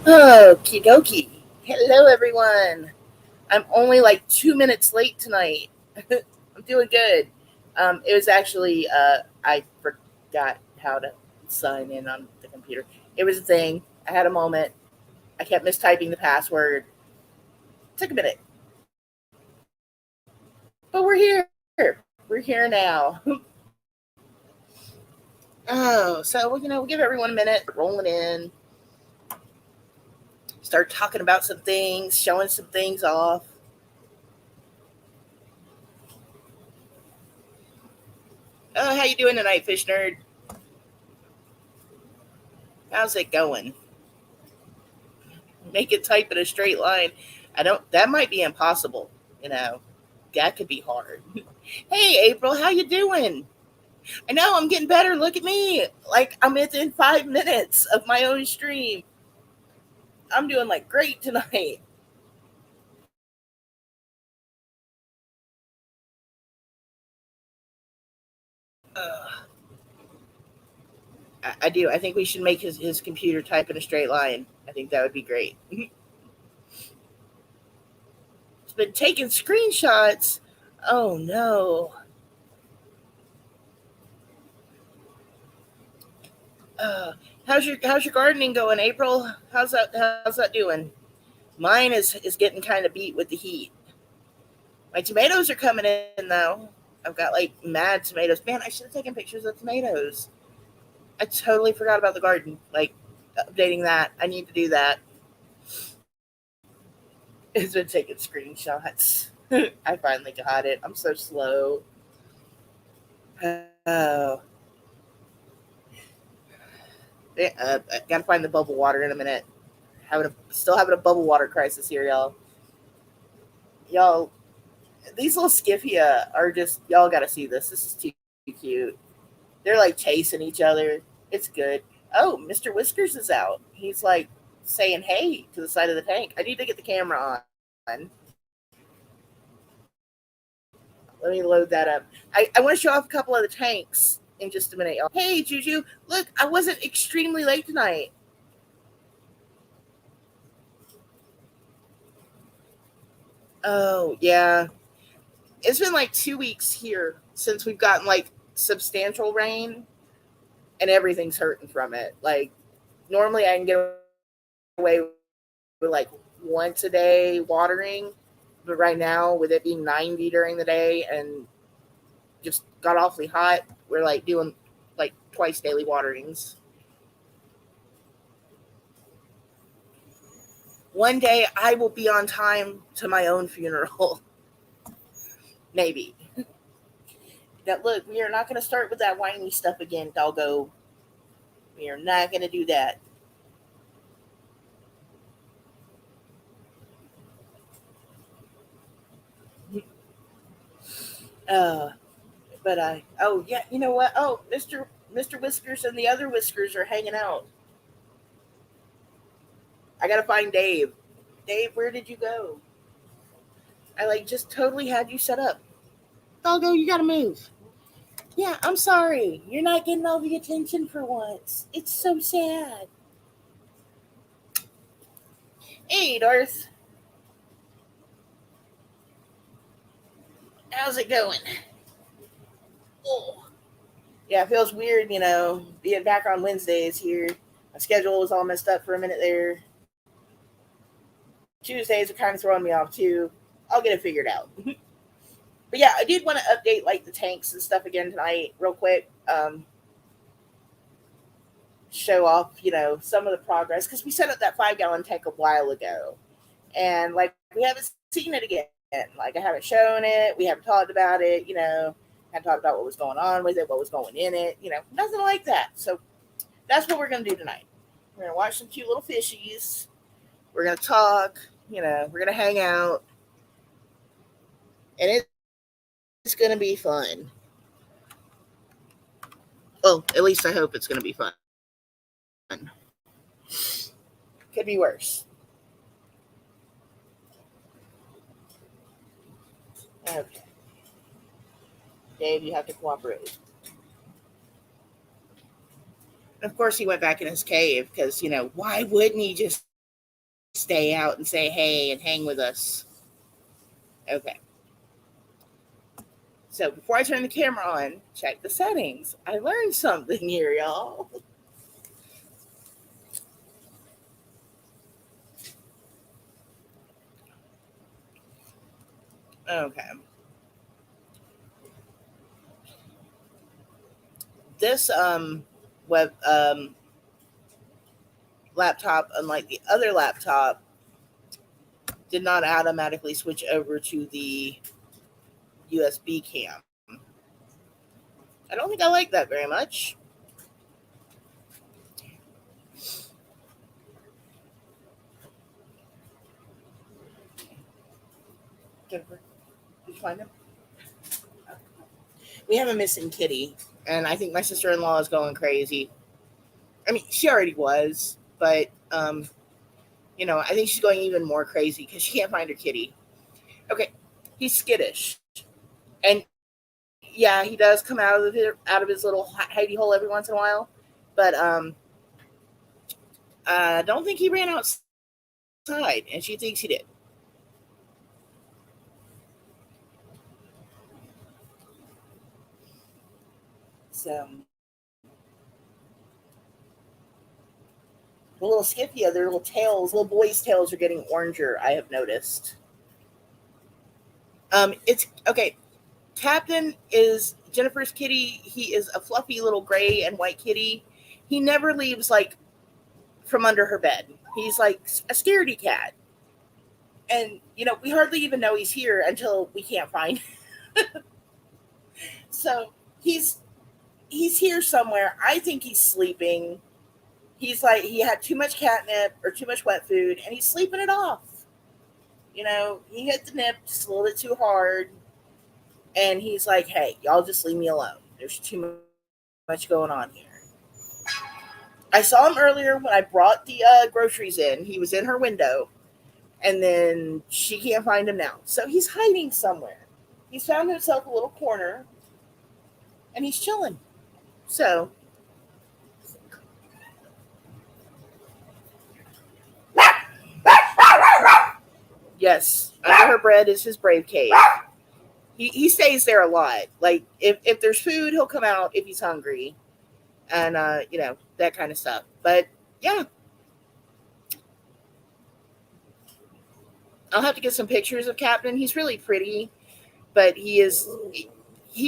Okie dokie. Hello, everyone. I'm only like 2 minutes late tonight. I'm doing good. It was actually, I forgot how to sign in on the computer. It was a thing. I had a moment. I kept mistyping the password. Took a minute. But we're here. We're here now. So, we'll give everyone a minute, rolling in, start talking about some things, showing some things off. How you doing tonight, Fish Nerd? How's it going? Make it type in a straight line. I don't. That might be impossible. You know, that could be hard. Hey, April, how you doing? I know I'm getting better. Look at me. Like I'm within 5 minutes of my own stream. I'm doing like great tonight. Uh, I do. I think we should make his computer type in a straight line. I think that would be great. It's been taking screenshots. Oh no. Uh, how's your gardening going, April? How's that doing? Mine is getting kind of beat with the heat. My tomatoes are coming in though. I've got like mad tomatoes. Man, I should have taken pictures of tomatoes. I totally forgot about the garden. Like updating that. I need to do that. It's been taking screenshots. I finally got it. I'm so slow. Oh, I gotta find the bubble water in a minute. Still having a bubble water crisis here, y'all. Y'all, these little skiffia are just y'all got to see this. This is too cute. They're like chasing each other. It's good. Oh, Mr. Whiskers is out. He's like saying hey to the side of the tank. I need to get the camera on. Let me load that up. I want to show off a couple of the tanks in just a minute, y'all. Hey, Juju. Look, I wasn't extremely late tonight. Oh, yeah. It's been like 2 weeks here since we've gotten like substantial rain and everything's hurting from it. Like, normally I can get away with like once a day watering, but right now with it being 90 during the day and just got awfully hot, we're like doing like twice daily waterings. One day I will be on time to my own funeral. Maybe. That look, we are not going to start with that whiny stuff again, doggo. We are not going to do that. Uh, but I, oh yeah, you know what? Oh, Mister Whiskers and the other Whiskers are hanging out. I gotta find Dave. Dave, where did you go? I like just totally had you set up. Doggo, you gotta move. Yeah, I'm sorry. You're not getting all the attention for once. It's so sad. Hey, Darth. How's it going? Oh. Yeah, it feels weird, being back on Wednesdays here. My schedule was all messed up for a minute there. Tuesdays are kind of throwing me off too. I'll get it figured out. But yeah, I did want to update like the tanks and stuff again tonight, real quick. Show off, some of the progress because we set up that 5 gallon tank a while ago, and like we haven't seen it again. Like I haven't shown it, we haven't talked about it. Had talked about what was going on with it, what was going in it. Nothing like that. So that's what we're gonna do tonight. We're gonna watch some cute little fishies. We're gonna talk. We're gonna hang out, and it's gonna be fun. Well, at least I hope it's gonna be fun. Could be worse. Okay, Dave, you have to cooperate. And of course, he went back in his cave because why wouldn't he just stay out and say hey and hang with us. Okay. So before I turn the camera on, check the settings. I learned something here, y'all. Okay. This web laptop, unlike the other laptop, did not automatically switch over to the USB cam. I don't think I like that very much. Jennifer, did you find him? We have a missing kitty, and I think my sister-in-law is going crazy. I mean, she already was, but I think she's going even more crazy because she can't find her kitty. Okay, he's skittish, and yeah, he does come out of his little hidey hole every once in a while, but I don't think he ran outside, and she thinks he did. So the little Scipia, their little tails, little boys' tails are getting oranger. I have noticed. It's okay. Captain is Jennifer's kitty. He is a fluffy little gray and white kitty. He never leaves like from under her bed. He's like a scaredy cat. And we hardly even know he's here until we can't find him. So he's here somewhere. I think he's sleeping. He's like he had too much catnip or too much wet food and he's sleeping it off. He hit the nip just a little bit too hard. And he's like, hey, y'all just leave me alone. There's too much going on here. I saw him earlier when I brought the groceries in. He was in her window. And then she can't find him now. So he's hiding somewhere. He's found himself a little corner. And he's chilling. So. Yes, under her bed is his brave cave. He stays there a lot. Like, if there's food, he'll come out if he's hungry. And, that kind of stuff. But, yeah. I'll have to get some pictures of Captain. He's really pretty. But he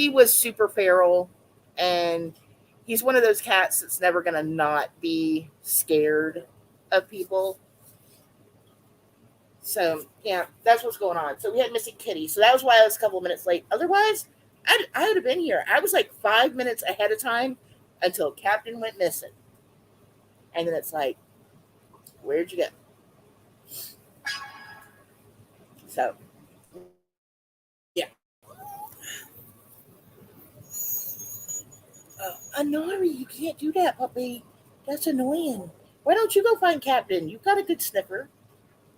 was super feral. And he's one of those cats that's never going to not be scared of people. So, yeah, that's what's going on. So we had missing kitty. So that was why I was a couple of minutes late. Otherwise, I would have been here. I was like 5 minutes ahead of time until Captain went missing. And then it's like, where'd you go? So, yeah. Anari, you can't do that, puppy. That's annoying. Why don't you go find Captain? You've got a good sniffer.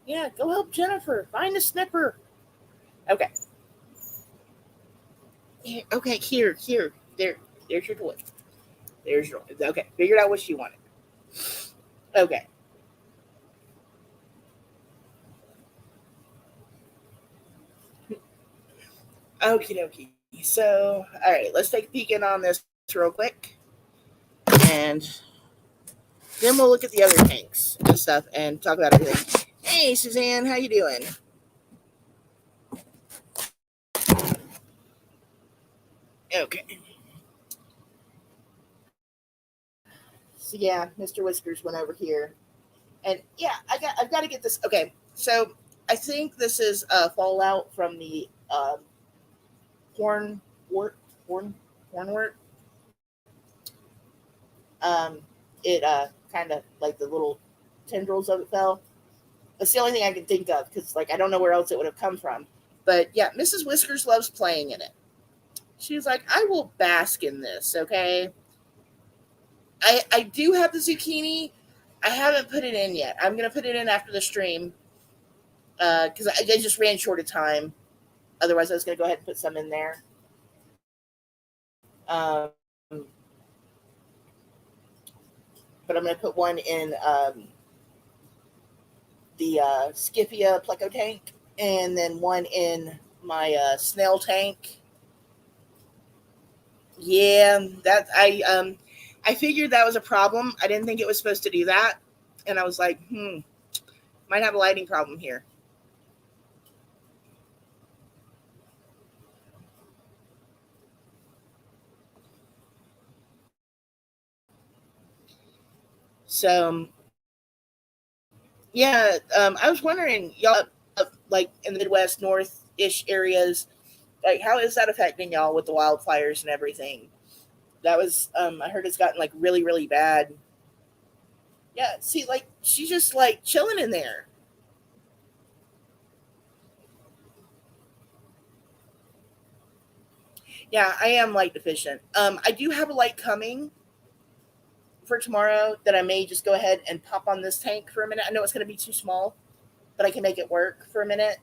Yeah, go help Jennifer. Find a sniffer. Okay. Okay, here. There's your toy. There's your okay. Figured out what she wanted. Okay. Okie dokie. So, all right, let's take a peek in on this real quick, and then we'll look at the other tanks and stuff and talk about everything. Hey, Suzanne, how you doing? Okay. So yeah, Mr. Whiskers went over here, and yeah, I've got to get this. Okay, so I think this is a fallout from the horn wort hornwort. Um, it kind of like the little tendrils of it fell. That's the only thing I can think of because like I don't know where else it would have come from. But yeah, Mrs. Whiskers loves playing in it. She's like, I will bask in this. Okay, I do have the zucchini. I haven't put it in yet. I'm gonna put it in after the stream because I just ran short of time. Otherwise, I was gonna go ahead and put some in there. Um, but I'm gonna put one in the Skiffia Pleco tank, and then one in my snail tank. Yeah, that I figured that was a problem. I didn't think it was supposed to do that, and I was like, might have a lighting problem here. So yeah, I was wondering, y'all, like in the Midwest, North-ish areas, like how is that affecting y'all with the wildfires and everything? That was, I heard it's gotten like really, really bad. Yeah, see, like she's just like chilling in there. Yeah, I am light deficient. I do have a light coming for tomorrow that I may just go ahead and pop on this tank for a minute. I know it's going to be too small, but I can make it work for a minute,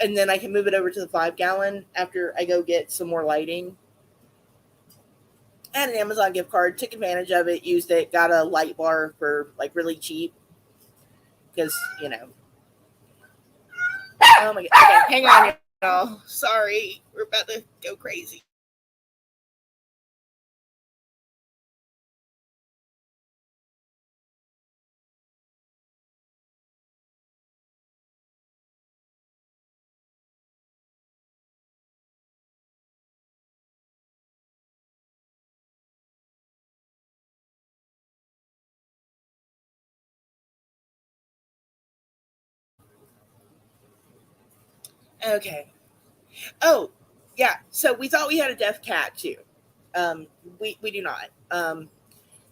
and then I can move it over to the 5 gallon after I go get some more lighting. I had an Amazon gift card, took advantage of it, used it, got a light bar for like really cheap because Oh my god! Okay, hang on, y'all. Sorry, we're about to go crazy. Okay. Oh, yeah. So we thought we had a deaf cat too. We do not.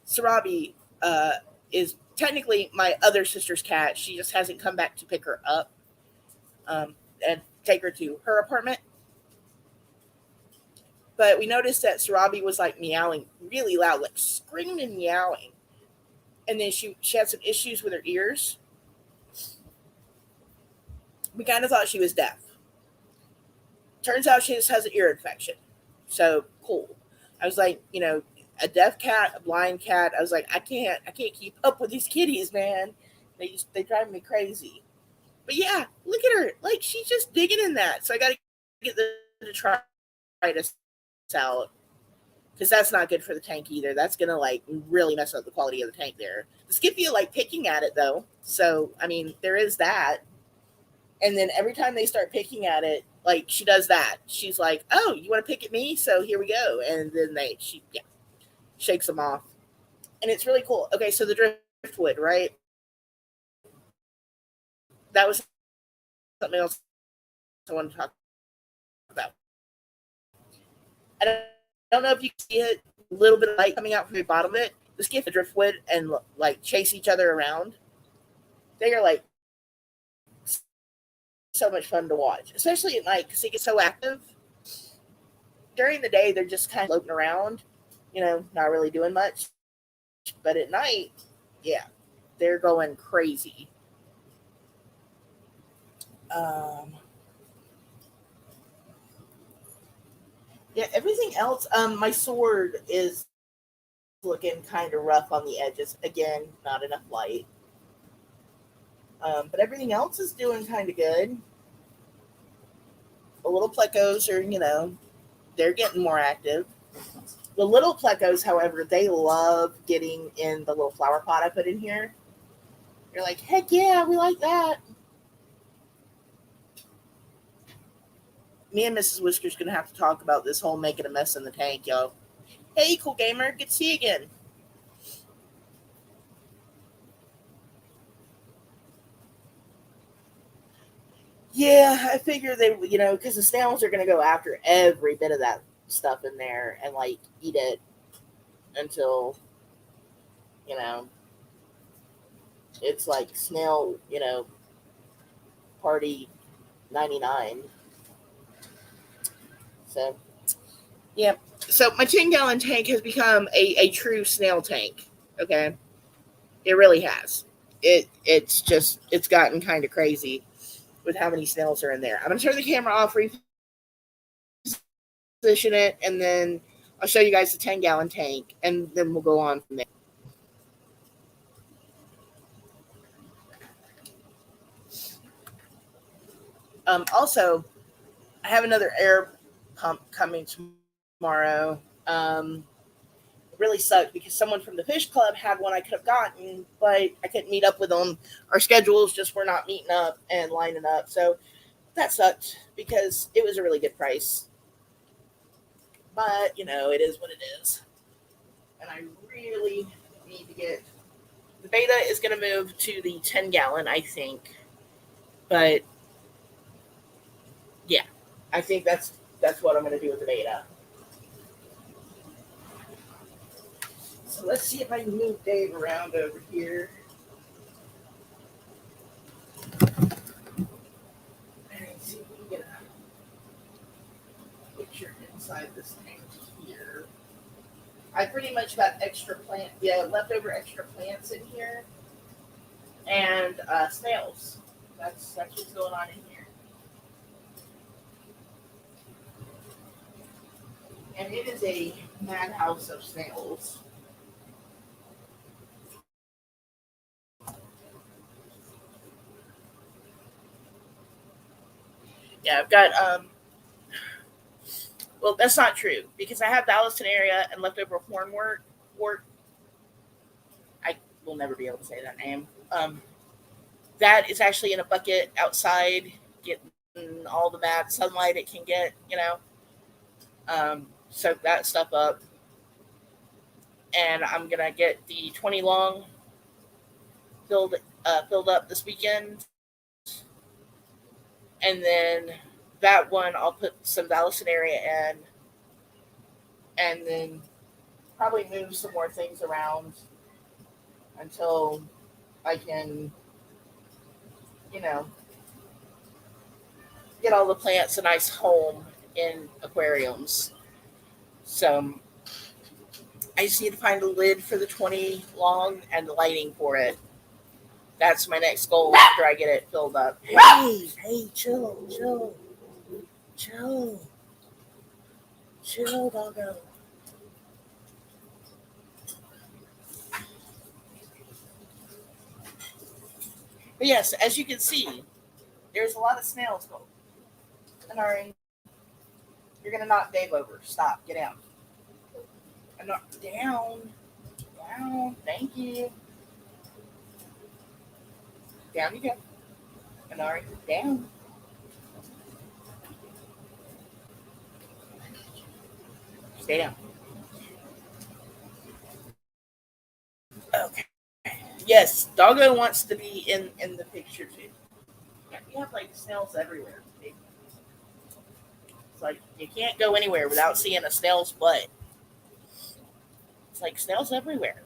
Sarabi uh, is technically my other sister's cat. She just hasn't come back to pick her up and take her to her apartment. But we noticed that Sarabi was like meowing really loud, like screaming and meowing. And then she had some issues with her ears. We kind of thought she was deaf. Turns out she just has an ear infection. So cool. I was like, a deaf cat, a blind cat. I was like, I can't keep up with these kitties, man. They drive me crazy. But yeah, look at her. Like she's just digging in that. So I got to get the detritus out because that's not good for the tank either. That's gonna like really mess up the quality of the tank there. The Skippy like picking at it though. So I mean, there is that. And then every time they start picking at it, like she does that. She's like, "Oh, you want to pick at me? So here we go." And then she shakes them off, and it's really cool. Okay, so the driftwood, right? That was something else I wanted to talk about. I don't know if you can see it, a little bit of light coming out from the bottom of it. The skiff, the driftwood, and like chase each other around. They are like so much fun to watch, especially at night because they get so active. During the day, they're just kind of floating around, not really doing much. But at night, yeah, they're going crazy. Um, yeah, everything else. My sword is looking kind of rough on the edges. Again, not enough light. But everything else is doing kind of good. The little plecos are, they're getting more active. The little plecos, however, they love getting in the little flower pot I put in here. They're like, heck yeah, we like that. Me and Mrs. Whisker's gonna have to talk about this whole making a mess in the tank, yo. Hey, cool gamer, good to see you again. Yeah, I figure they, because the snails are gonna go after every bit of that stuff in there and like eat it until you know it's like snail, party 99. So yeah. So my 10 gallon tank has become a true snail tank. Okay. It really has. It's gotten kind of crazy with how many snails are in there. I'm gonna turn the camera off, reposition it, and then I'll show you guys the 10 gallon tank, and then we'll go on from there. Also, I have another air pump coming tomorrow. Really sucked because someone from the fish club had one I could have gotten, but I couldn't meet up with them. Our schedules just were not meeting up and lining up. So that sucked because it was a really good price. But, it is what it is. And I really need to get the beta is going to move to the 10-gallon, I think. But yeah, I think that's what I'm going to do with the beta. So let's see if I can move Dave around over here. And see if we can get a picture inside this tank here. I pretty much got leftover extra plants in here, and snails. That's what's going on in here. And it is a madhouse of snails. Yeah, I've got well, that's not true because I have Ballast area and leftover hornwort. Wort. I will never be able to say that name. That is actually in a bucket outside, getting all the mad sunlight it can get. Soak that stuff up, and I'm gonna get the 20 long filled up this weekend, and then that one I'll put some Vallisneria in, and then probably move some more things around until I can, you know, get all the plants a nice home in aquariums. So I just need to find a lid for the 20 long and the lighting for it. That's my next goal after I get it filled up. Hey, chill, chill, doggo. But yes, as you can see, there's a lot of snails going. Anari, you're gonna knock Dave over. Stop. Get down. Down. Down. Thank you. Down you go. Anari, down. Stay down. Okay. Yes, Doggo wants to be in the picture too. Yeah, you have like snails everywhere. It's like you can't go anywhere without seeing a snail's butt. It's like snails everywhere.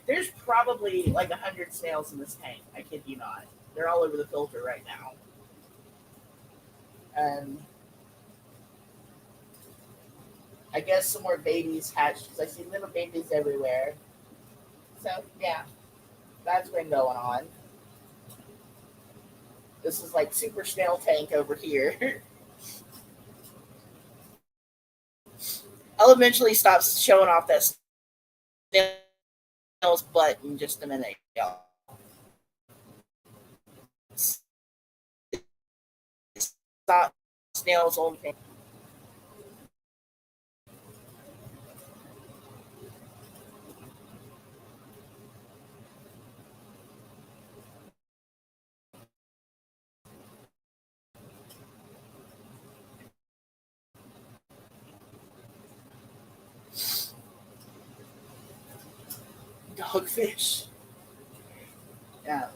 There's probably like 100 snails in this tank. I kid you not. They're all over the filter right now. And I guess some more babies hatched because I see little babies everywhere. So yeah, that's been going on. This is like super snail tank over here. I'll eventually stop showing off that snail's butt in just a minute, y'all. It's not snail's only thing. Dogfish. Yeah.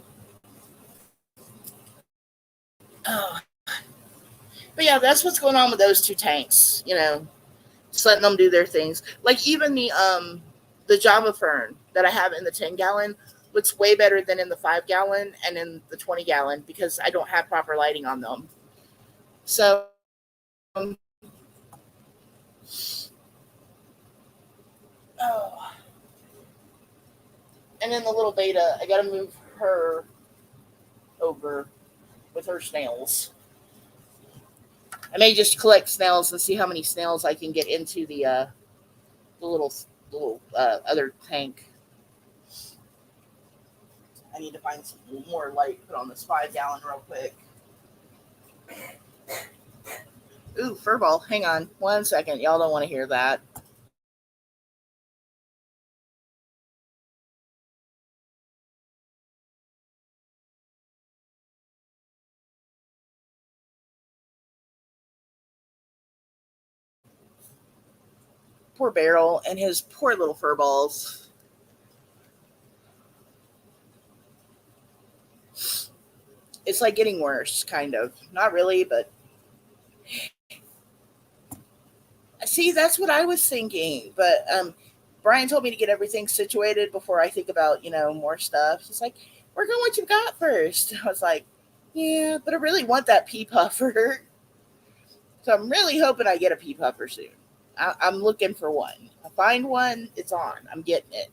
Oh. But yeah, that's what's going on with those two tanks. Just letting them do their things. Like even the Java Fern that I have in the 10-gallon looks way better than in the 5-gallon and in the 20-gallon because I don't have proper lighting on them. So um, oh. And then the little beta, I gotta move her over with her snails. I may just collect snails and see how many snails I can get into the little other tank. I need to find some more light put on this 5-gallon real quick. Ooh, furball. Hang on 1 second. Y'all don't want to hear that. Poor Beryl and his poor little furballs. It's like getting worse, kind of. Not really, but see, that's what I was thinking. But Brian told me to get everything situated before I think about, more stuff. He's like, work on what you've got first. I was like, yeah, but I really want that pea puffer. So I'm really hoping I get a pea puffer soon. I'm looking for one. I find one, it's on. I'm getting it.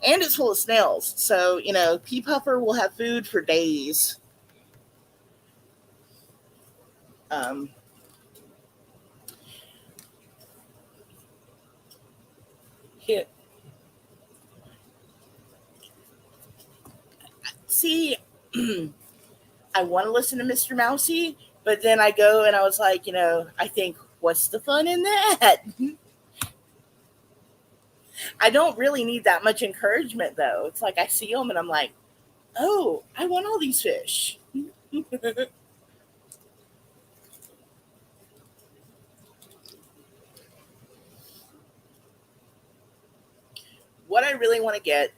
And it's full of snails. So, pea puffer will have food for days. Um, yeah. See, I want to listen to Mr. Mousy, but then I go and I was like, I think, what's the fun in that? I don't really need that much encouragement, though. It's like I see them and I'm like, oh, I want all these fish. What I really want to get,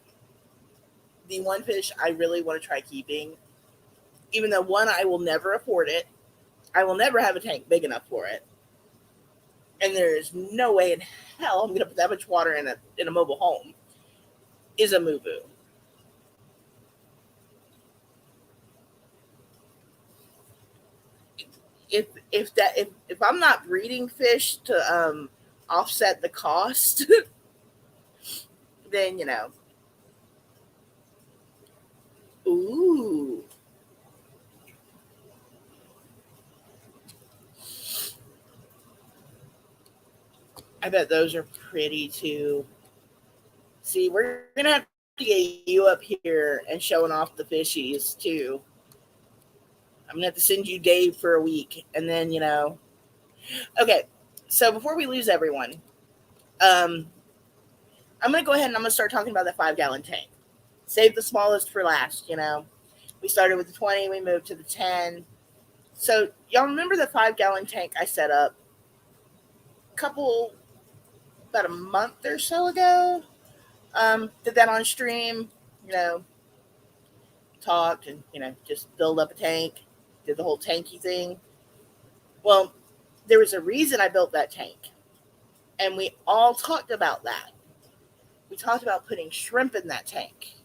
the one fish I really want to try keeping, even though one, I will never afford it, I will never have a tank big enough for it. And there's no way in hell I'm going to put that much water in a mobile home, is a muvu. If I'm not breeding fish to offset the cost, then ooh, I bet those are pretty too. See, we're gonna have to get you up here and showing off the fishies too. I'm gonna have to send you Dave for a week, and then Okay, so before we lose everyone, um, I'm gonna go ahead and I'm gonna start talking about that 5 gallon tank. Save the smallest for last. We started with the 20, we moved to the 10. So y'all remember the 5 gallon tank I set up a couple about a month or so ago? Did that on stream. You know, talked and just build up a tank. Did the whole tanky thing. Well, there was a reason I built that tank, and we all talked about that. We talked about putting shrimp in that tank,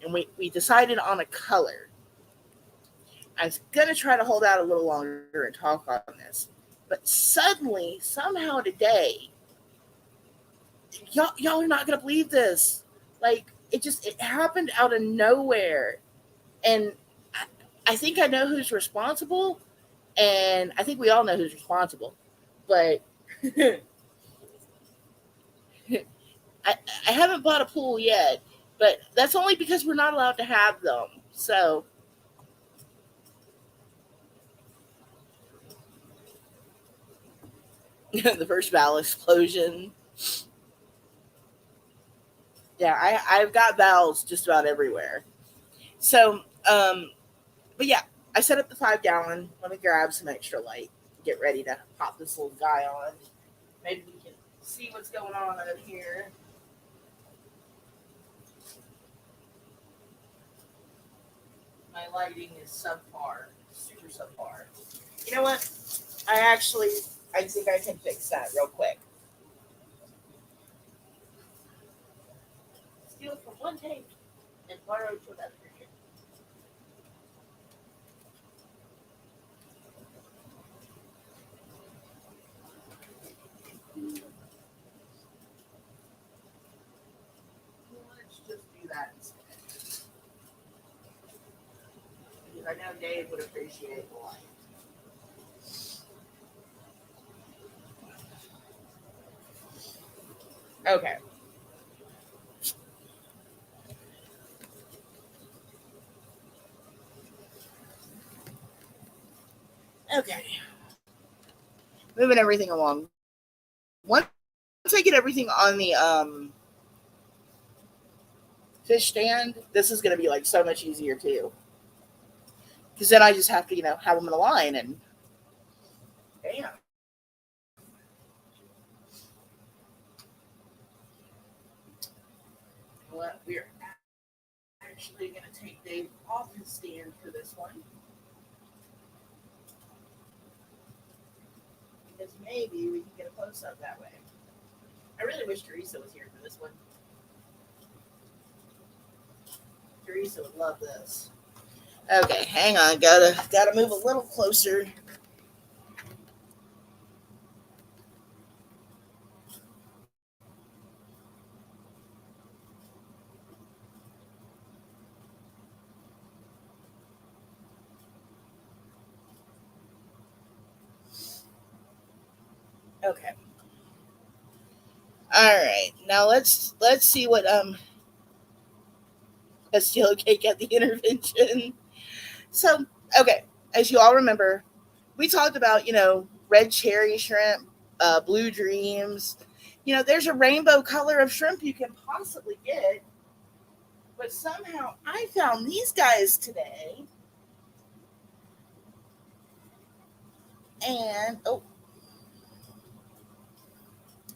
and we decided on a color. I was gonna try to hold out a little longer and talk on this, but suddenly, somehow today, y'all are not gonna believe this. Like it happened out of nowhere, and I, I think I know who's responsible, and I think we all know who's responsible. But I, I haven't bought a pool yet, but that's only because we're not allowed to have them. So the first valve explosion. Yeah, I've got valves just about everywhere. So, but yeah, I set up the 5 gallon. Let me grab some extra light. Get ready to pop this little guy on. Maybe we can see what's going on out here. My lighting is subpar, super subpar. You know what? I think I can fix that real quick. Steal from one tank and borrow to another. Let's just do that instead. Because I know Dave would appreciate the light. Okay. Okay, moving everything along. Once I get everything on the fish stand, this is going to be like so much easier too. Because then I just have to, have them in a line and bam. What we're actually going to take Dave off his stand for this one. Because maybe we can get a close up that way. I really wish Teresa was here for this one. Teresa would love this. Okay, hang on. Gotta move a little closer. Okay. All right. Now let's see what a steel cake at the intervention. So, okay, as you all remember, we talked about, red cherry shrimp, blue dreams. There's a rainbow color of shrimp you can possibly get. But somehow I found these guys today. And, oh,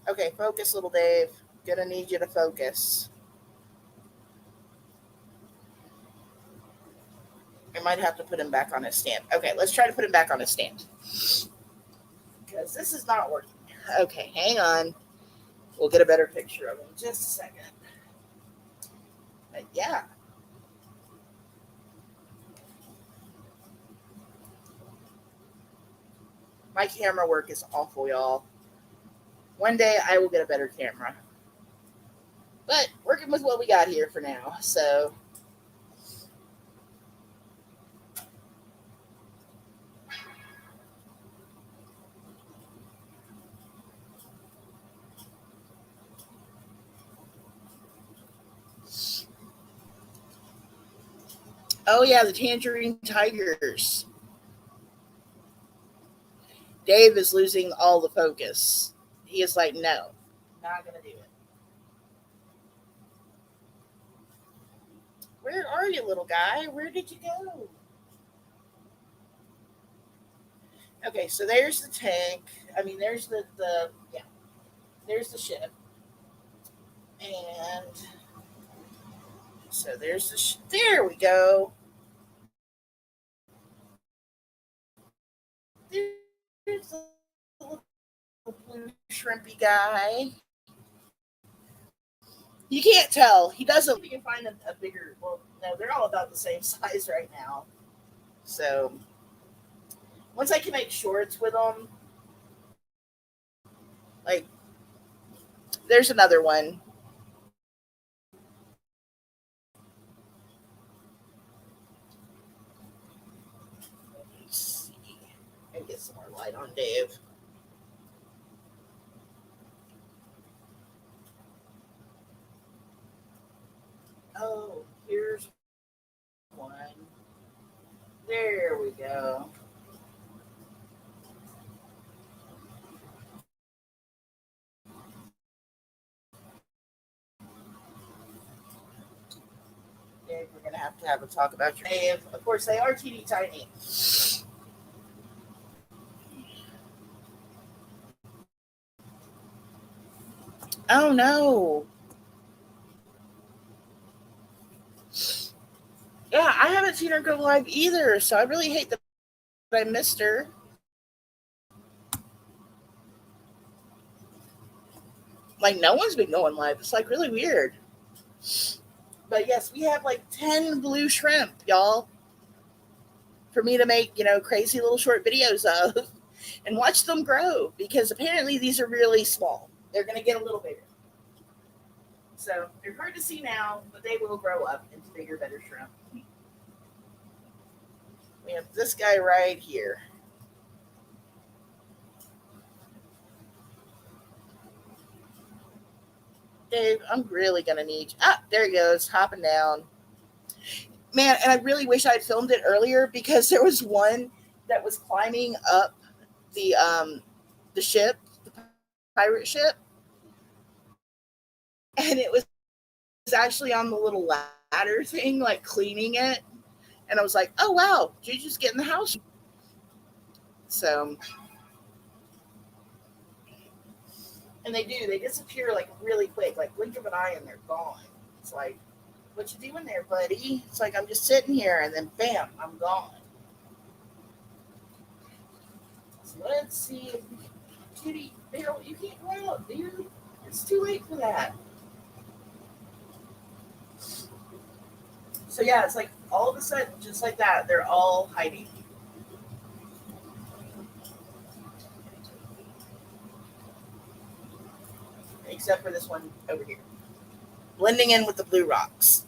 okay, focus, little Dave. Gonna need you to focus. I might have to put him back on his stand. Okay, let's try to put him back on his stand. Because this is not working. Okay, hang on. We'll get a better picture of him in just a second. But yeah. My camera work is awful, y'all. One day I will get a better camera. But working with what we got here for now. So oh yeah, the Tangerine Tigers. Dave is losing all the focus. He is like, no, not gonna do it. Where are you, little guy? Where did you go? Okay, so there's the tank. I mean, there's the yeah, there's the ship, and so there's there we go. There's the little blue shrimpy guy. You can't tell. He doesn't. You can find a bigger. Well, no, they're all about the same size right now. So once I can make shorts with them, like there's another one. Let's see. And get some more light on Dave. Oh, here's one. There we go. Dave, we're gonna have a talk about your Dave. Of course, they are teeny tiny. Oh no. Yeah, I haven't seen her go live either, so I really hate that I missed her. Like no one's been going live. It's like really weird. But yes, we have like 10 blue shrimp, y'all, for me to make, crazy little short videos of and watch them grow because apparently these are really small. They're going to get a little bigger. So they're hard to see now, but they will grow up into bigger, better shrimp. We have this guy right here. Dave, I'm really going to need you. Ah, there he goes, hopping down. Man, and I really wish I'd filmed it earlier because there was one that was climbing up the ship, the pirate ship, and it was actually on the little ladder thing, like cleaning it. And I was like, oh wow, did you just get in the house? So, and they do, they disappear like really quick, like blink of an eye, and they're gone. It's like, what you doing there, buddy? It's like I'm just sitting here, and then bam, I'm gone. So let's see if Kitty Bill, you can't go out, dude. It's too late for that. So yeah, it's like all of a sudden, just like that, they're all hiding. Except for this one over here. Blending in with the blue rocks.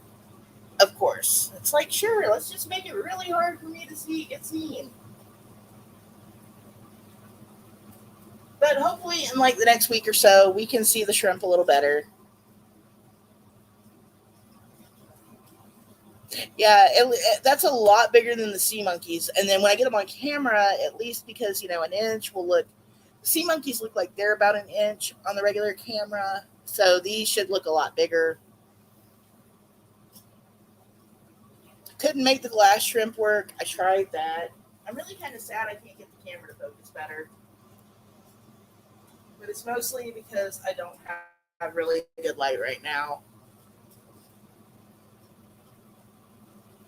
Of course. It's like, sure, let's just make it really hard for me to get seen. But hopefully in like the next week or so, we can see the shrimp a little better. Yeah, that's a lot bigger than the sea monkeys. And then when I get them on camera, at least because, an inch will look, sea monkeys look like they're about an inch on the regular camera. So these should look a lot bigger. Couldn't make the glass shrimp work. I tried that. I'm really kind of sad I can't get the camera to focus better. But it's mostly because I don't have really good light right now.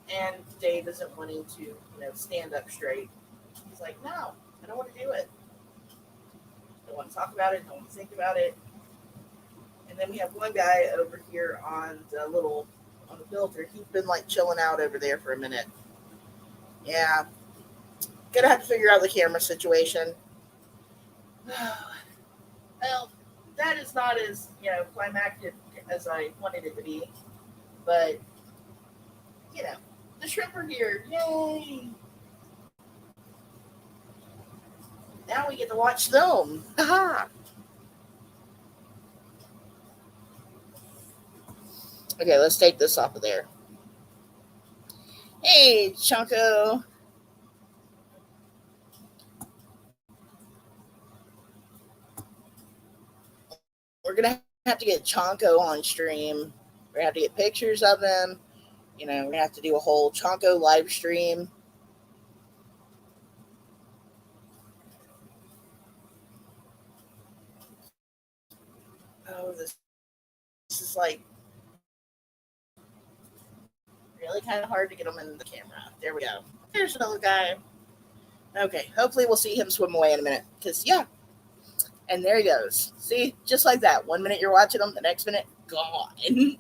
And Dave isn't wanting to, stand up straight. He's like, no, I don't want to do it. I don't want to talk about it. I don't want to think about it. And then we have one guy over here on the filter. He's been like chilling out over there for a minute. Yeah. Gonna have to figure out the camera situation. Well, that is not as, climactic as I wanted it to be. But, the shrimp are here. Yay! Now we get to watch them. Haha! Okay, let's take this off of there. Hey, Chunko. We're going to have to get Chonko on stream. We're going to have to get pictures of him. We're going to have to do a whole Chonko live stream. Oh, this is like really kind of hard to get him in the camera. There we go. There's another guy. Okay, hopefully we'll see him swim away in a minute. Because, yeah. And there he goes. See? Just like that. 1 minute you're watching him, the next minute, gone.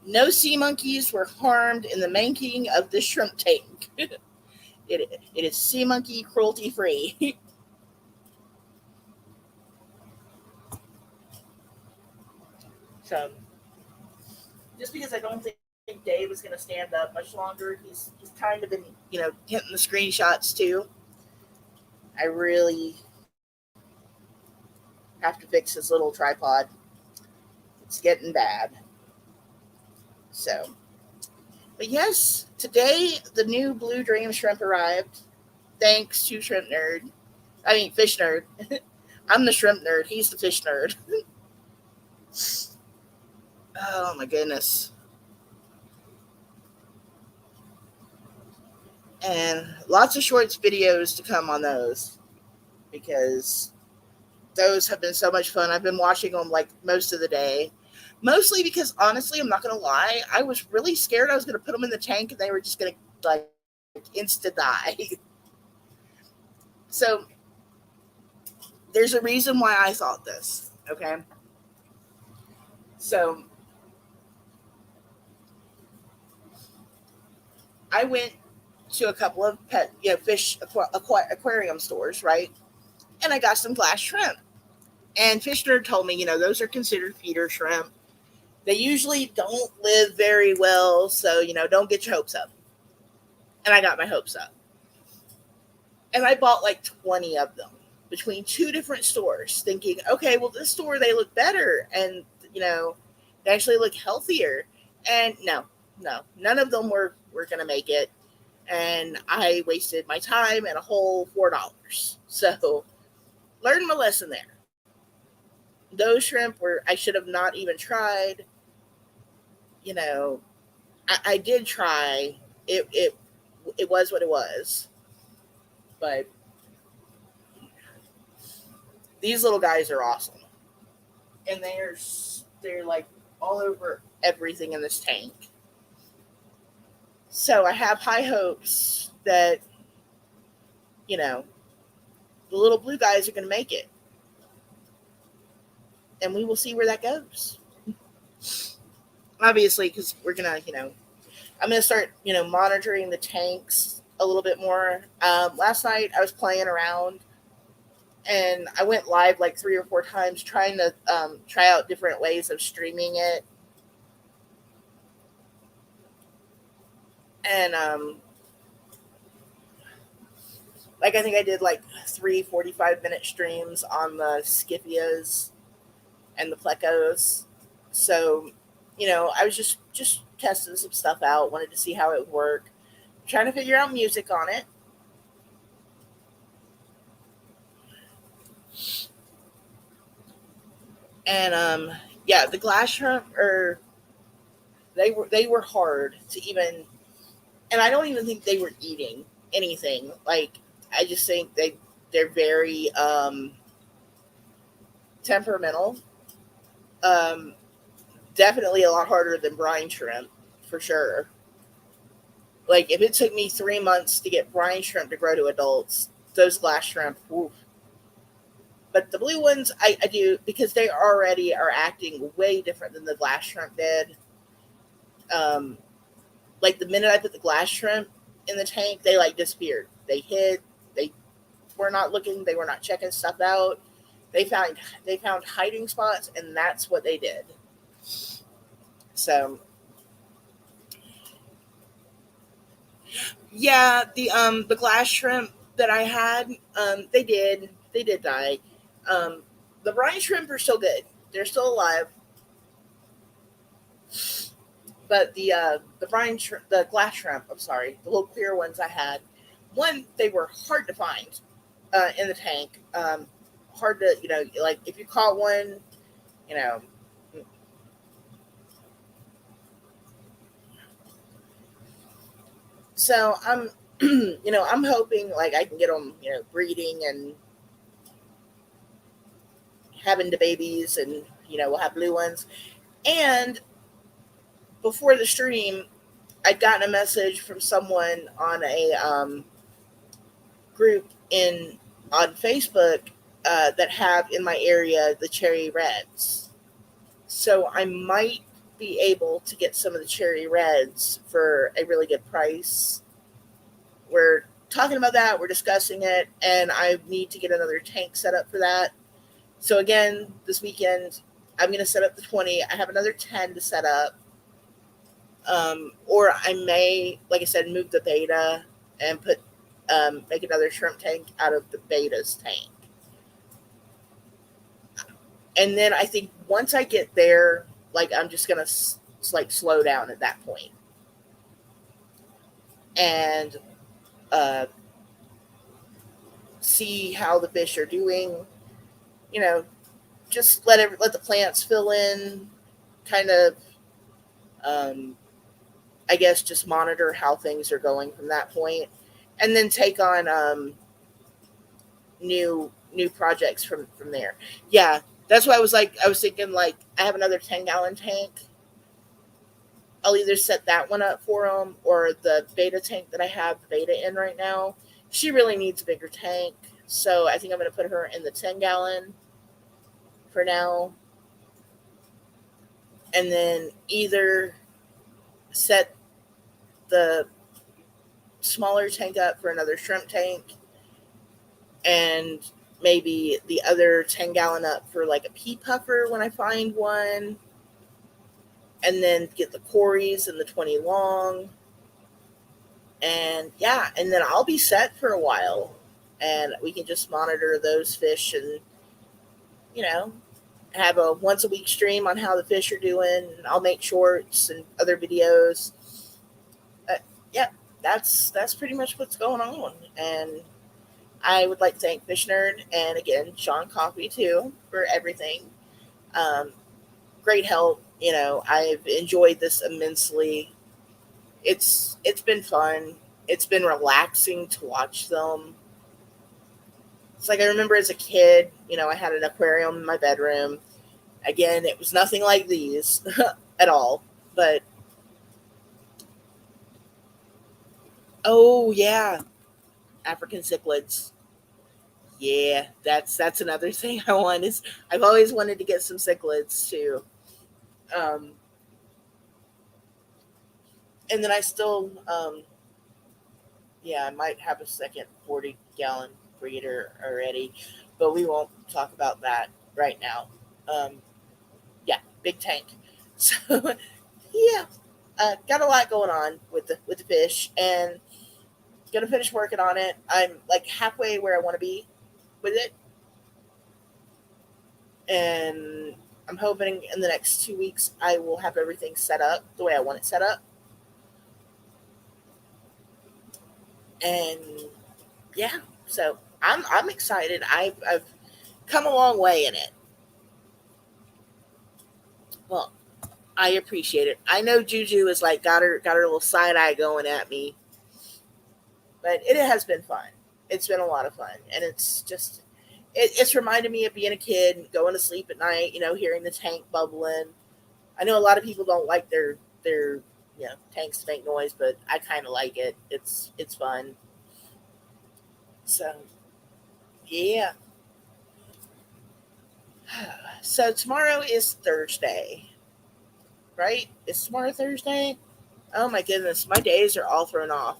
No sea monkeys were harmed in the making of this shrimp tank. It is sea monkey cruelty free. So, just because I don't think Dave is going to stand up much longer, he's kind of been, hitting the screenshots too. I really have to fix his little tripod. It's getting bad. So, but yes, today the new Blue Dream shrimp arrived. Thanks to Fish Nerd. I'm the shrimp nerd. He's the fish nerd. Oh my goodness. And lots of shorts videos to come on those because those have been so much fun. I've been watching them like most of the day. Mostly because, honestly, I'm not going to lie, I was really scared I was going to put them in the tank and they were just going to, like, insta-die. So, there's a reason why I thought this, okay? So, I went to a couple of fish aquarium stores, right? And I got some glass shrimp. And Fish Nerd told me, those are considered feeder shrimp. They usually don't live very well, so, don't get your hopes up. And I got my hopes up. And I bought like 20 of them between two different stores, thinking, okay, well, this store, they look better and, they actually look healthier. And no, none of them were we're going to make it. And I wasted my time and a whole $4. So learn my lesson there. Those shrimp were, I should have not even tried. You know, I did try. It was what it was. But these little guys are awesome. And they're like all over everything in this tank. So I have high hopes that, you know, the little blue guys are going to make it. And we will see where that goes. Obviously, because we're going to, I'm going to start, monitoring the tanks a little bit more. Last night I was playing around and I went live like 3 or 4 times trying to try out different ways of streaming it. And like I think I did like 3 45-minute streams on the Skifias and the Plecos. So, I was just testing some stuff out, wanted to see how it would work, trying to figure out music on it. And yeah, the glass shrimp they were hard to even, and I don't even think they were eating anything. Like I just think they're very temperamental. Um, Definitely a lot harder than brine shrimp for sure. Like if it took me 3 months to get brine shrimp to grow to adults, those glass shrimp, oof. But the blue ones I do because they already are acting way different than the glass shrimp did. Um, like the minute I put the glass shrimp in the tank, they like disappeared. They hid. They were not looking. They were not checking stuff out. They found hiding spots, and that's what they did. So yeah, the glass shrimp that I had, they did die. Um, the brine shrimp are still good. They're still alive. But the glass shrimp, I'm sorry, the little clear ones I had, one, they were hard to find in the tank. Hard to, like if you caught one, you know, so I'm, I'm hoping like I can get them, breeding and having the babies, and we'll have blue ones. And before the stream, I'd gotten a message from someone on a group in on Facebook that have in my area the cherry reds. So I might be able to get some of the cherry reds for a really good price. We're talking about that, we're discussing it, and I need to get another tank set up for that. So again, this weekend, I'm going to set up the 20. I have another 10 to set up. Or I may, like I said, move the beta and make another shrimp tank out of the beta's tank. And then I think once I get there, like I'm just gonna like slow down at that point and uh, see how the fish are doing. You know, just let the plants fill in, kind of. Um, I guess just monitor how things are going from that point, and then take on new projects from there. Yeah, that's why I was thinking like I have another 10-gallon tank. I'll either set that one up for them or the beta tank that I have the beta in right now. She really needs a bigger tank, so I think I'm going to put her in the 10-gallon for now, and then either set the smaller tank up for another shrimp tank and maybe the other 10-gallon up for like a pea puffer when I find one, and then get the Corys and the 20 long. And yeah, and then I'll be set for a while, and we can just monitor those fish and, you know, have a once a week stream on how the fish are doing. I'll make shorts and other videos. yeah, that's pretty much what's going on. And I would like to thank Fish Nerd and again Sean Coffey too for everything. Um, Great help. I've enjoyed this immensely. It's been fun. It's been relaxing to watch them. It's like I remember as a kid, I had an aquarium in my bedroom. Again, it was nothing like these at all. But oh yeah, African cichlids. Yeah, that's another thing I want is I've always wanted to get some cichlids too. Um, and then I still yeah, I might have a second 40-gallon breeder already, but we won't talk about that right now. Um, yeah, big tank. So yeah, got a lot going on with the fish, and gonna finish working on it. I'm like halfway where I want to be with it, and I'm hoping in the next 2 weeks I will have everything set up the way I want it set up. And yeah, so I'm excited. I've come a long way in it. Well, I appreciate it. I know Juju is like got her little side eye going at me, but it has been fun. It's been a lot of fun, and it's just it's reminded me of being a kid, and going to sleep at night. Hearing the tank bubbling. I know a lot of people don't like their tanks to make noise, but I kind of like it. It's fun. So yeah. So tomorrow is Thursday, right? Is tomorrow Thursday? Oh my goodness, my days are all thrown off.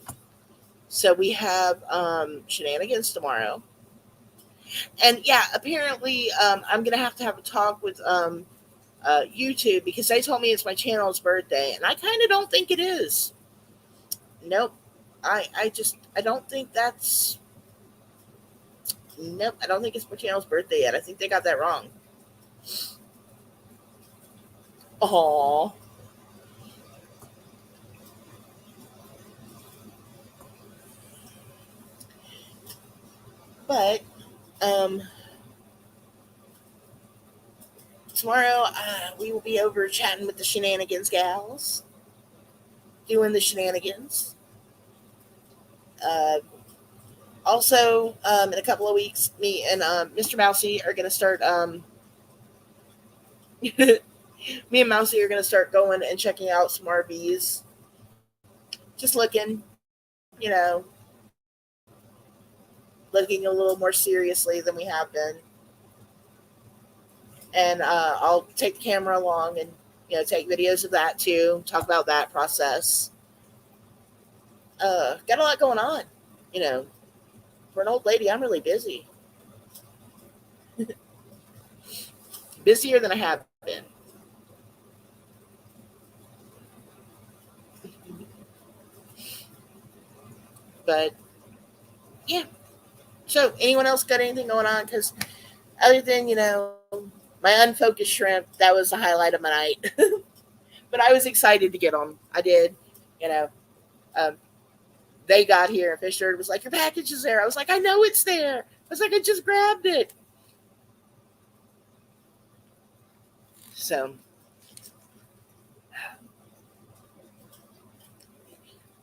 So we have shenanigans tomorrow, and yeah, apparently I'm gonna have a talk with YouTube because they told me it's my channel's birthday, and I kind of don't think it is. Nope, I don't think that's nope. I don't think it's my channel's birthday yet. I think they got that wrong. Oh, but um, tomorrow we will be over chatting with the shenanigans gals, doing the shenanigans. Uh, Also, in a couple of weeks, me and Mr. Mousy are going to start. Me and Mousy are going to start going and checking out some RVs. Just you know, looking a little more seriously than we have been. And I'll take the camera along and take videos of that too. Talk about that process. Got a lot going on. You know, for an old lady, I'm really busy. Busier than I have been. But yeah. So, anyone else got anything going on? Because other than my unfocused shrimp, that was the highlight of my night. But I was excited to get them. I did. You know, um, they got here, and Fisher was like, "Your package is there." I was like, "I know it's there." I was like, "I just grabbed it." So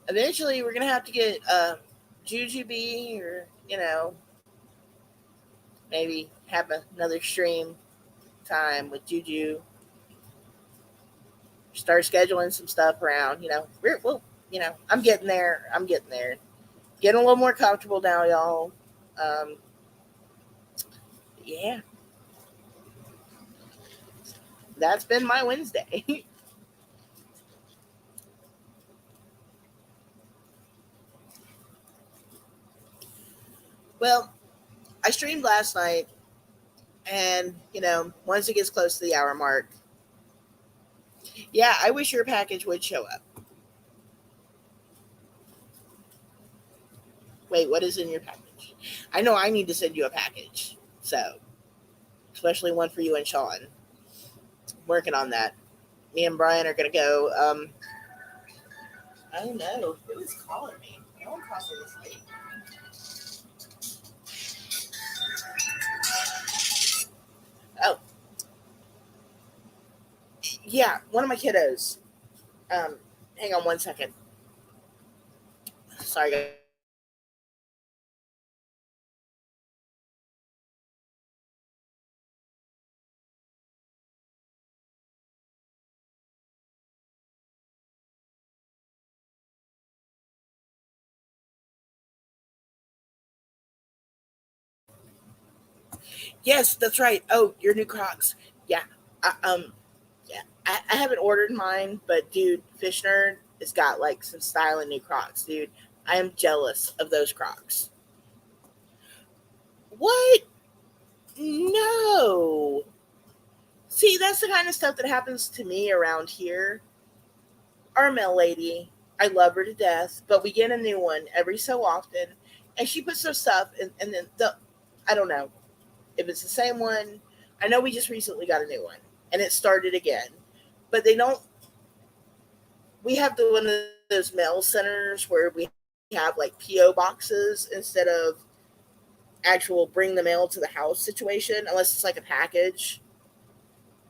eventually, we're gonna have to get Jujubee, or maybe have another stream time with Juju. Start scheduling some stuff around. I'm getting there. I'm getting there. Getting a little more comfortable now, y'all. Um, yeah, that's been my Wednesday. Well, I streamed last night, and once it gets close to the hour mark, yeah, I wish your package would show up. Wait, what is in your package? I know I need to send you a package, so especially one for you and Sean. Working on that. Me and Brian are gonna go. I don't know. Who is calling me? No one calls me this late. Oh, yeah, one of my kiddos. Um, Hang on one second. Sorry, guys. Yes, that's right. Oh, your new Crocs. Yeah. Yeah. I haven't ordered mine, but dude, Fish Nerd has got like some styling new Crocs, dude. I am jealous of those Crocs. What? No. See, that's the kind of stuff that happens to me around here. Our mail lady, I love her to death, but we get a new one every so often, and she puts her stuff, and then I don't know if it's the same one. I know we just recently got a new one, and it started again, but they don't. We have the one of those mail centers where we have like PO boxes instead of actual bring the mail to the house situation, unless it's like a package.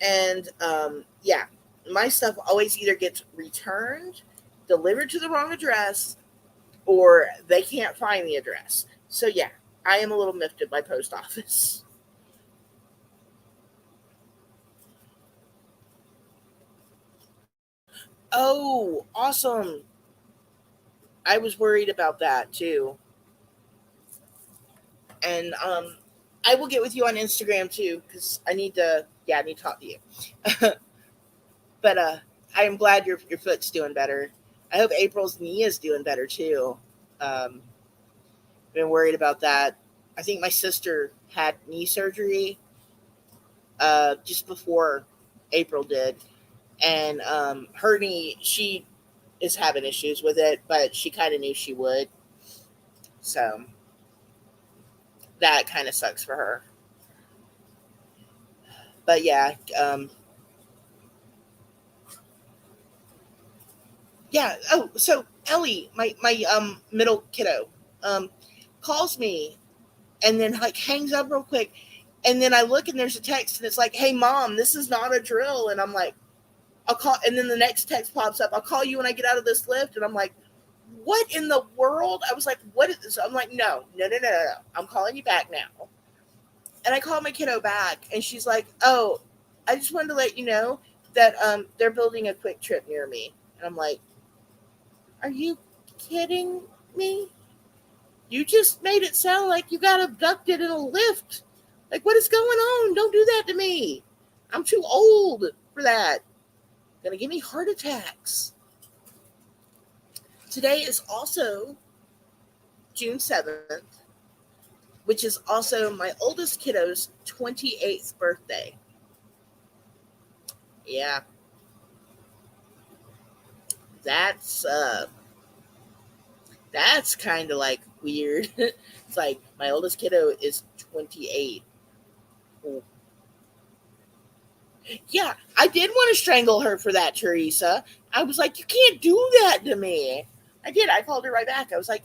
And yeah, my stuff always either gets returned, delivered to the wrong address, or they can't find the address. So yeah, I am a little miffed at my post office. Oh, awesome. I was worried about that too. And I will get with you on Instagram too cuz I need to talk to you. But I am glad your foot's doing better. I hope April's knee is doing better too. Um been worried about that. I think my sister had knee surgery just before April did, and her knee, she is having issues with it, but she kind of knew she would, so that kind of sucks for her. But yeah, yeah. Oh, so Ellie, my middle kiddo, um, calls me and then like hangs up real quick, and then I look and there's a text and it's like, "Hey mom, this is not a drill," and I'm like, "I'll call," and then the next text pops up, "I'll call you when I get out of this lift," and I'm like, what in the world? I was like, what is this? I'm like, no, no, no, no, no, no. I'm calling you back now. And I called my kiddo back, and she's like, oh, I just wanted to let you know that they're building a quick trip near me. And I'm like, are you kidding me? You just made it sound like you got abducted in a lift. Like, what is going on? Don't do that to me. I'm too old for that. Gonna give me heart attacks. Today is also June 7th, which is also my oldest kiddo's 28th birthday. Yeah, that's that's kind of like weird. It's like my oldest kiddo is 28. Yeah, I did want to strangle her for that, Teresa. I was like, you can't do that to me. I did. I called her right back. I was like,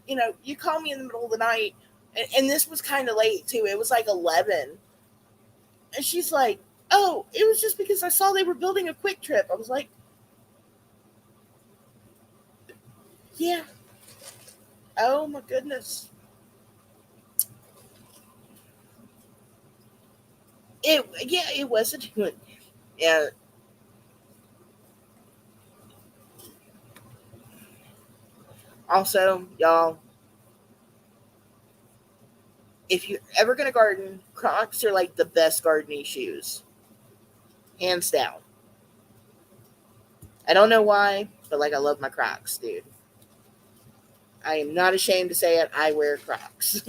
you call me in the middle of the night, and this was kind of late too. It was like 11, and she's like, "Oh, it was just because I saw they were building a quick trip." I was like, "Yeah, oh my goodness." It wasn't good. Yeah. Also, y'all, if you're ever gonna garden, Crocs are like the best gardening shoes, hands down. I don't know why, but like I love my Crocs, dude. I am not ashamed to say it. I wear Crocs.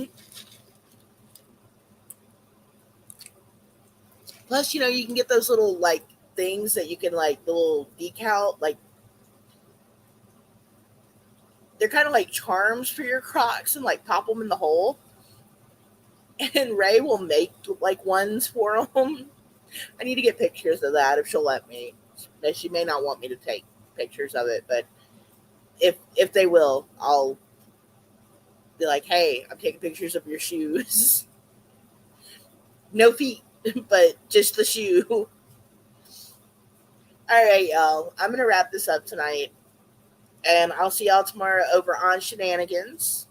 Plus, you can get those little like things that you can like the little decal, like they're kind of like charms for your Crocs, and like pop them in the hole. And Ray will make like ones for them. I need to get pictures of that if she'll let me. She may not want me to take pictures of it, but if they will, I'll be like, hey, I'm taking pictures of your shoes. No feet, but just the shoe. All right, y'all. I'm gonna wrap this up tonight, and I'll see y'all tomorrow over on Shenanigans.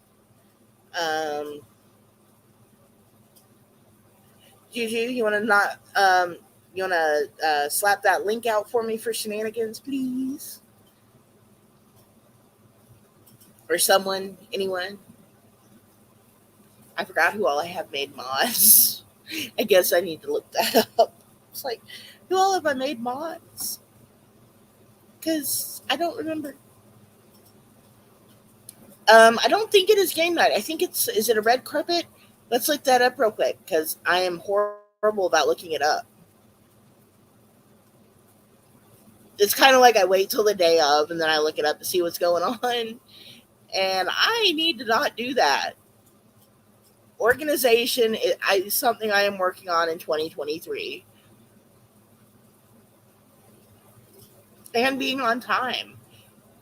Um, Juju, you want to not you want to slap that link out for me for Shenanigans, please, or someone, anyone? I forgot who all I have made mods. I guess I need to look that up. It's like, who all have I made mods? Because I don't remember. I don't think it is game night. I think it's, is it a red carpet? Let's look that up real quick because I am horrible about looking it up. It's kind of like I wait till the day of and then I look it up to see what's going on. And I need to not do that. Organization is something I am working on in 2023. And being on time.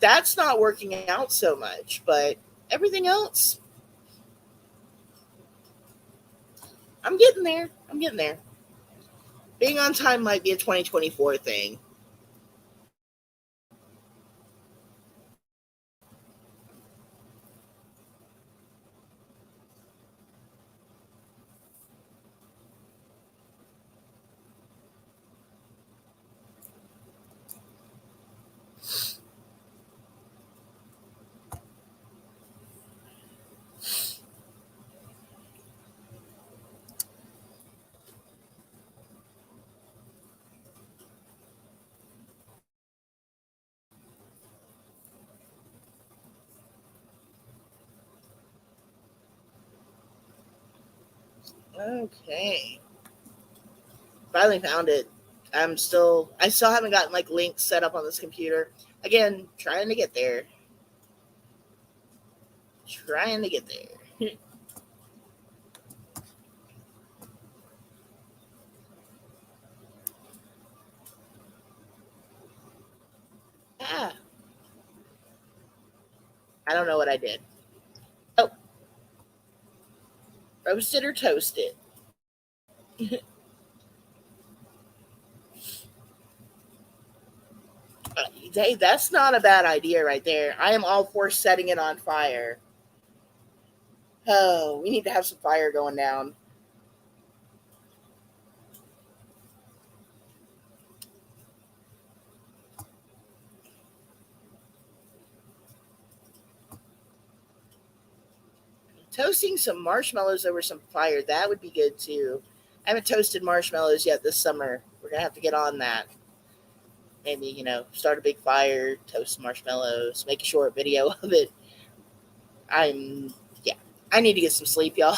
That's not working out so much, but everything else, I'm getting there. I'm getting there. Being on time might be a 2024 thing. Okay. Finally found it. I still haven't gotten like links set up on this computer. Again, trying to get there. Trying to get there. Ah, I don't know what I did. Oh, roasted or toasted? Hey, that's not a bad idea right there. I am all for setting it on fire. Oh, we need to have some fire going down. Toasting some marshmallows over some fire, that would be good too. I haven't toasted marshmallows yet this summer. We're gonna have to get on that. Maybe, start a big fire, toast some marshmallows, make a short video of it. I'm Yeah. I need to get some sleep, y'all.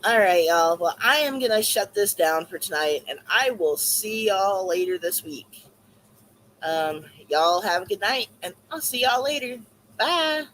All right, y'all. Well, I am gonna shut this down for tonight, and I will see y'all later this week. Y'all have a good night, and I'll see y'all later. Bye.